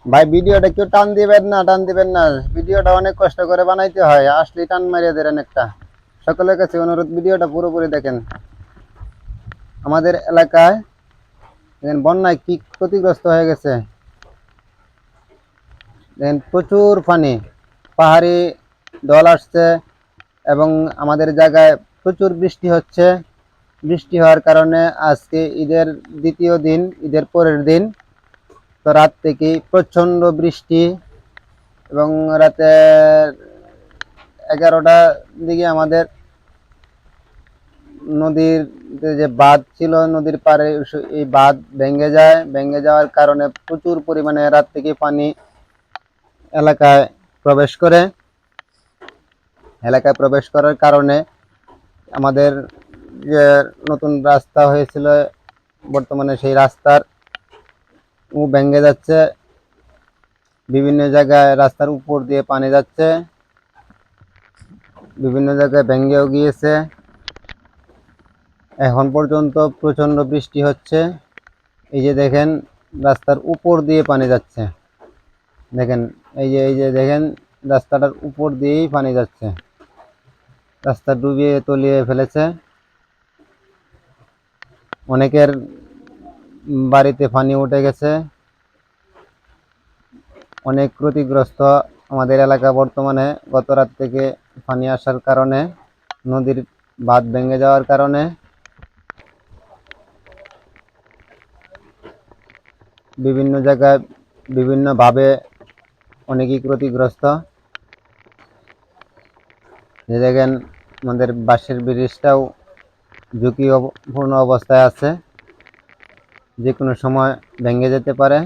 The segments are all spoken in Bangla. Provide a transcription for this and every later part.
ভাই ভিডিওটা কেউ টান দিবেন না, টান দিবেন না। ভিডিওটা অনেক কষ্ট করে বানাইতে হয়, আসলে টান মারিয়ে দেন একটা। সকলের কাছে অনুরোধ, ভিডিওটা পুরোপুরি দেখেন। আমাদের এলাকায় দেখেন বন্যায় কি ক্ষতিগ্রস্ত হয়ে গেছে। দেখেন প্রচুর পানি, পাহাড়ি ঢল আসছে এবং আমাদের জায়গায় প্রচুর বৃষ্টি হচ্ছে। বৃষ্টি হওয়ার কারণে আজকে ঈদের দ্বিতীয় দিন, ঈদের পরের দিন, তো রাত থেকে প্রচন্ড বৃষ্টি এবং রাতে 11টার দিকে আমাদের নদীর যে বাঁধ ছিল, নদীর পাড়ে এই বাঁধ ভেঙে যায়। ভেঙে যাওয়ার কারণে প্রচুর পরিমাণে রাত থেকে পানি এলাকায় প্রবেশ করে। এলাকায় প্রবেশ করার কারণে আমাদের যে নতুন রাস্তা হয়েছিল, বর্তমানে সেই রাস্তার ভেঙে যাচ্ছে। বিভিন্ন জায়গায় রাস্তার উপর দিয়ে পানি যাচ্ছে, বিভিন্ন জায়গায় ভেঙেও গিয়েছে। এখন পর্যন্ত প্রচন্ড বৃষ্টি হচ্ছে। এই যে দেখেন রাস্তার উপর দিয়ে পানি যাচ্ছে। দেখেন এই যে দেখেন রাস্তাটার উপর দিয়েই পানি যাচ্ছে। রাস্তা ডুবিয়ে তলিয়ে ফেলেছে। অনেকের বাড়িতে পানি উঠে গেছে। অনেক ক্ষতিগ্রস্ত আমাদের এলাকা বর্তমানে। গত রাত থেকে পানি আসার কারণে, নদীর বাঁধ ভেঙে যাওয়ার কারণে বিভিন্ন জায়গায় বিভিন্নভাবে অনেকেই ক্ষতিগ্রস্ত। যে দেখেন আমাদের বাঁশের ব্রিজটাও ঝুঁকিপূর্ণ অবস্থায় আছে, যে কোনো সময় ভেঙে যেতে পারে।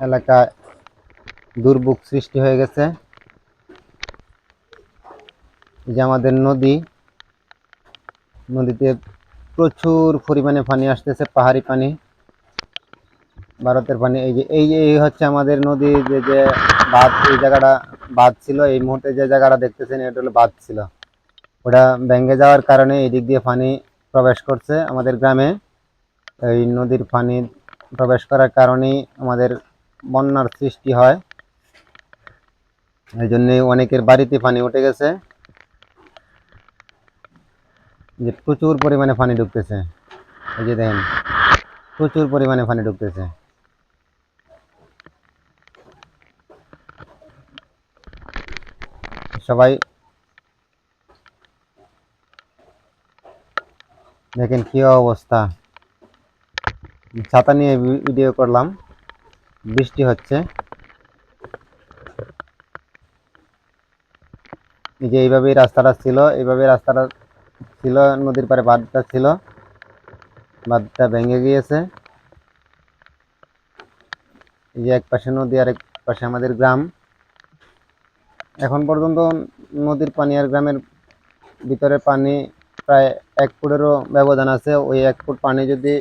এলাকায় দুর্ভোগ সৃষ্টি হয়ে গেছে। এই যে আমাদের নদীতে প্রচুর পরিমাণে পানি আসতেছে, পাহাড়ি পানি, ভারতের পানি। এই হচ্ছে আমাদের নদী, যে বাঁধ, এই জায়গাটা বাঁধ ছিল। এই মুহূর্তে যে জায়গাটা দেখতেছেন এটা হলো বাঁধ ছিল। ওটা ভেঙে যাওয়ার কারণে এই দিক দিয়ে পানি প্রবেশ করছে আমাদের গ্রামে। এই নদীর পানি প্রবেশ করার কারণেই আমাদের বন্যার সৃষ্টি হয়। এই জন্য অনেকের বাড়িতে পানি উঠে গেছে। যে প্রচুর পরিমাণে পানি ঢুকতেছে। এই যে দেখেন প্রচুর পরিমাণে পানি ঢুকতেছে। সবাই দেখেন কি অবস্থা। ছাতা নিয়ে ভিডিও করলাম, বৃষ্টি হচ্ছে। এই যে এইভাবেই রাস্তাটা ছিল, নদীর পাড়ে বাঁধটা ছিল, বাঁধটা ভেঙে গিয়েছে। এই যে এক পাশে নদী, আর এক পাশে আমাদের গ্রাম। এখন পর্যন্ত নদীর পানি আর গ্রামের ভিতরে পানি প্রায় 1 ফুটেরও ব্যবধান আছে। ওই 1 ফুট পানি যদি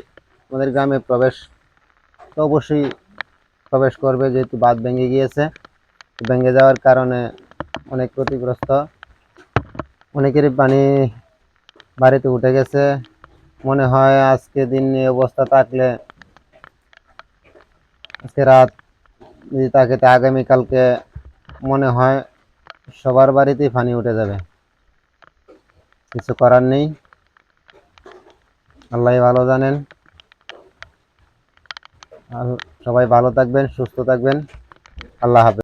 আমাদের গ্রামে প্রবেশ, তো অবশ্যই প্রবেশ করবে, যেহেতু বাঁধ ভেঙে গিয়েছে। ভেঙে যাওয়ার কারণে অনেক ক্ষতিগ্রস্ত। অনেকেরই পানি বাড়িতে উঠে গেছে। মনে হয় আজকে দিন এই অবস্থা থাকলে, আজকে রাত যদি থাকে, তা আগামীকালকে মনে হয় সবার বাড়িতেই পানি উঠে যাবে। কিছু করার নেই, আল্লাহ ভালো জানেন। আর সবাই ভালো থাকবেন, সুস্থ থাকবেন। আল্লাহ হাফেজ।